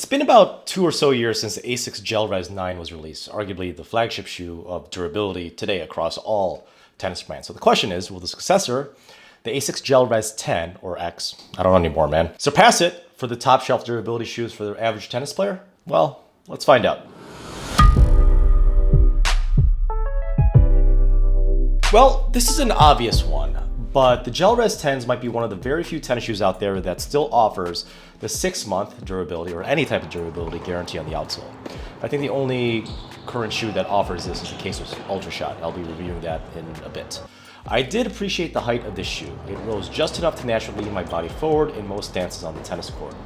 It's been about 2 or so years since the ASICS Gel Res 9 was released, arguably the flagship shoe of durability today across all tennis brands. So the question is, will the successor, the ASICS Gel Res 10, or X, I don't know anymore, man, surpass it for the top shelf durability shoes for the average tennis player? Well, let's find out. Well, this is an obvious one, but the Gel Res 10s might be one of the very few tennis shoes out there that still offers the 6-month durability or any type of durability guarantee on the outsole. I think the only current shoe that offers this is the Asus Ultra Shot. I'll be reviewing that in a bit. I did appreciate the height of this shoe. It rose just enough to naturally lean my body forward in most stances on the tennis court,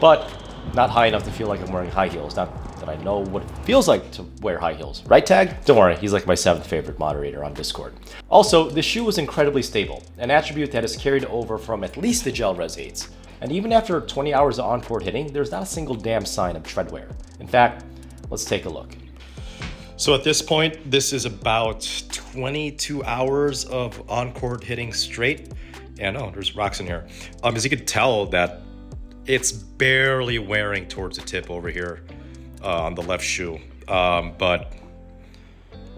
but not high enough to feel like I'm wearing high heels. Not that I know what it feels like to wear high heels. Right, Tag? Don't worry, he's like my 7th favorite moderator on Discord. Also, the shoe was incredibly stable, an attribute that is carried over from at least the Gel Res 8s. And even after 20 hours of on-court hitting, there's not a single damn sign of tread wear. In fact, let's take a look. So at this point, this is about 22 hours of on-court hitting straight. And oh, there's rocks in here. As you can tell that it's barely wearing towards the tip over here on the left shoe. But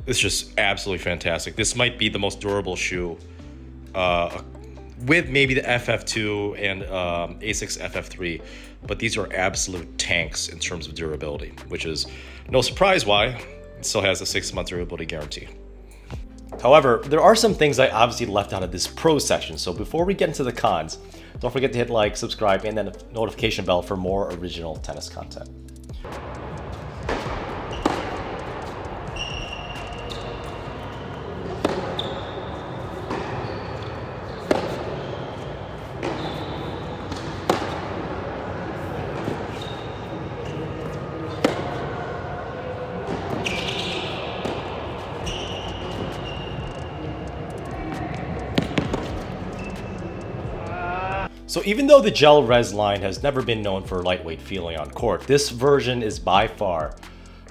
it's just absolutely fantastic. This might be the most durable shoe with maybe the FF2 and ASICS FF3, but these are absolute tanks in terms of durability, which is no surprise why it still has a 6-month durability guarantee. However, there are some things I obviously left out of this pros section, so before we get into the cons, don't forget to hit like, subscribe, and then the notification bell for more original tennis content. So even though the Gel Res line has never been known for lightweight feeling on court, this version is by far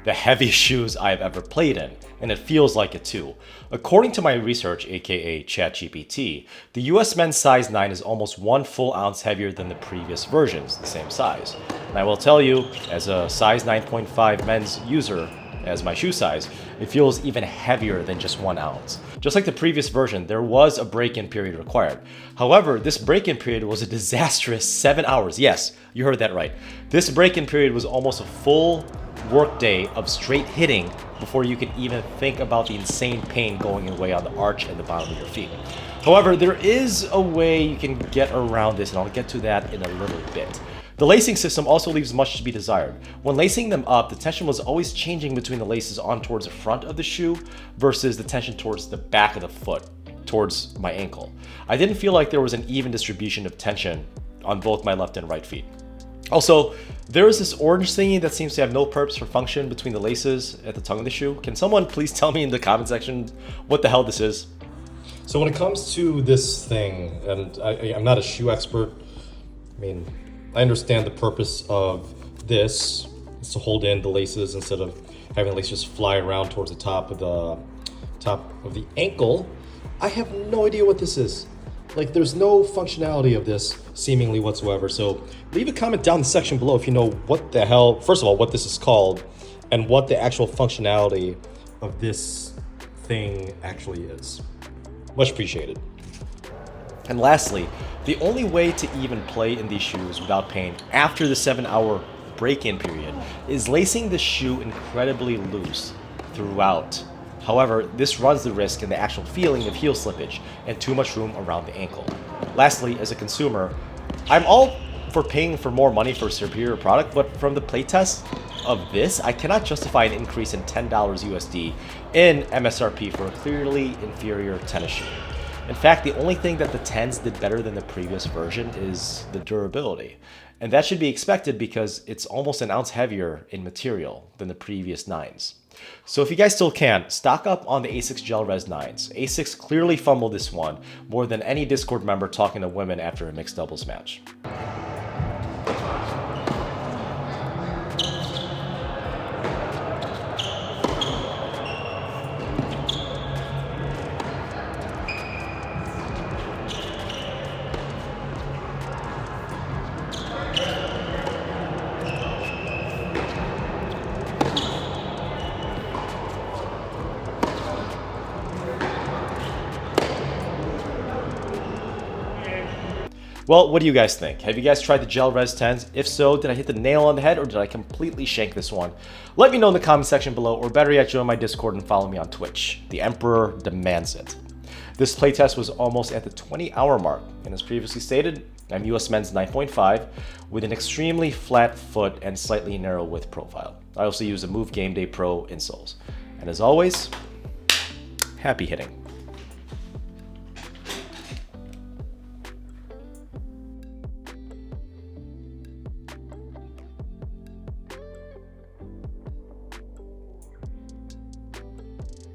the heaviest shoes I've ever played in, and it feels like it too. According to my research, aka ChatGPT, the US men's size 9 is almost 1 full ounce heavier than the previous versions, the same size. And I will tell you, as a size 9.5 men's user, as my shoe size, it feels even heavier than just 1 ounce. Just like the previous version, there was a break-in period required. However, this break-in period was a disastrous 7 hours. Yes, you heard that right. This break-in period was almost a full workday of straight hitting before you could even think about the insane pain going away on the arch and the bottom of your feet. However, there is a way you can get around this, and I'll get to that in a little bit. The lacing system also leaves much to be desired. When lacing them up, the tension was always changing between the laces on towards the front of the shoe versus the tension towards the back of the foot, towards my ankle. I didn't feel like there was an even distribution of tension on both my left and right feet. Also, there is this orange thingy that seems to have no purpose or function between the laces at the tongue of the shoe. Can someone please tell me in the comment section what the hell this is? So when it comes to this thing, and I'm not a shoe expert, I mean, I understand the purpose of this is to hold in the laces instead of having the laces just fly around towards the top of the ankle. I have no idea what this is. Like, there's no functionality of this seemingly whatsoever. So leave a comment down in the section below if you know what the hell, first of all, what this is called and what the actual functionality of this thing actually is. Much appreciated. And lastly, the only way to even play in these shoes without pain after the 7-hour break-in period is lacing the shoe incredibly loose throughout. However, this runs the risk in the actual feeling of heel slippage and too much room around the ankle. Lastly, as a consumer, I'm all for paying for more money for a superior product, but from the playtest of this, I cannot justify an increase in $10 USD in MSRP for a clearly inferior tennis shoe. In fact, the only thing that the 10s did better than the previous version is the durability. And that should be expected because it's almost an ounce heavier in material than the previous 9s. So if you guys still can, stock up on the ASICS Gel Res 9s. ASICS clearly fumbled this one more than any Discord member talking to women after a mixed doubles match. Well, what do you guys think? Have you guys tried the Gel Res 10s? If so, did I hit the nail on the head or did I completely shank this one? Let me know in the comment section below, or better yet, join my Discord and follow me on Twitch. The Emperor demands it. This playtest was almost at the 20-hour mark, and as previously stated, I'm US Men's 9.5 with an extremely flat foot and slightly narrow width profile. I also use a Move Game Day Pro insoles. And as always, happy hitting.